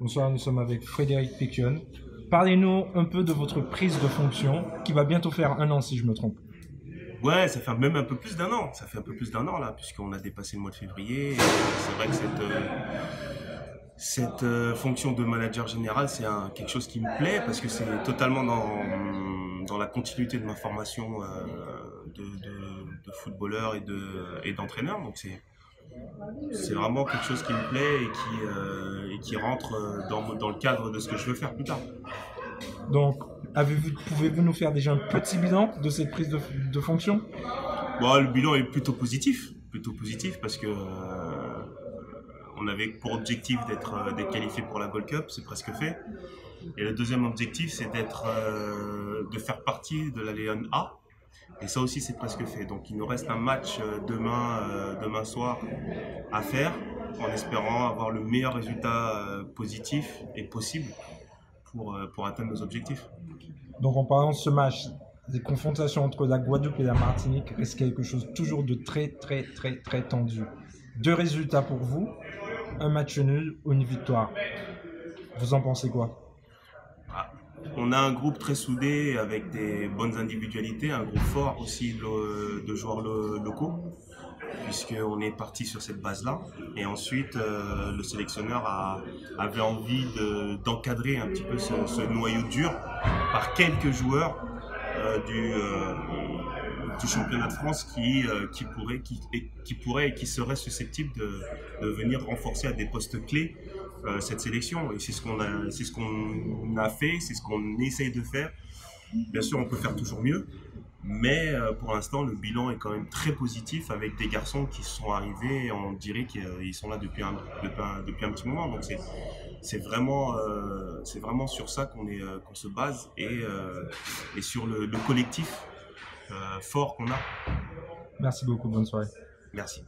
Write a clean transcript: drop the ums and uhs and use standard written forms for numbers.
Bonsoir, nous sommes avec Frédéric Pétion. Parlez-nous un peu de votre prise de fonction, qui va bientôt faire 1 an si je me trompe. Ouais, ça fait même un peu plus d'un an. Ça fait un peu plus d'un an là, puisqu'on a dépassé le mois de février. Et c'est vrai que cette fonction de manager général, c'est quelque chose qui me plaît parce que c'est totalement dans la continuité de ma formation de footballeur et d'entraîneur. Donc c'est vraiment quelque chose qui me plaît et qui rentre dans le cadre de ce que je veux faire plus tard. Donc, pouvez-vous nous faire déjà un petit bilan de cette prise de fonction? Bon, le bilan est plutôt positif parce que on avait pour objectif d'être qualifié pour la Gold Cup, c'est presque fait. Et le deuxième objectif, c'est de faire partie de la Leon A. Et ça aussi, c'est presque fait. Donc, il nous reste un match demain soir à faire, en espérant avoir le meilleur résultat positif et possible pour atteindre nos objectifs. Donc, en parlant de ce match, les confrontations entre la Guadeloupe et la Martinique restent quelque chose toujours de très tendu. 2 résultats pour vous, un match nul ou une victoire. Vous en pensez quoi? On a un groupe très soudé avec des bonnes individualités, un groupe fort aussi de joueurs locaux, puisqu'on est parti sur cette base-là. Et ensuite, le sélectionneur avait envie d'encadrer un petit peu ce noyau dur par quelques joueurs du championnat de France qui pourraient et qui seraient susceptibles de venir renforcer à des postes clés cette sélection. Et c'est ce qu'on a fait, c'est ce qu'on essaye de faire. Bien sûr, on peut faire toujours mieux, mais pour l'instant, le bilan est quand même très positif avec des garçons qui sont arrivés et on dirait qu'ils sont là depuis un petit moment. Donc c'est vraiment sur ça qu'on se base et sur le collectif fort qu'on a. Merci beaucoup, bonne soirée. Merci.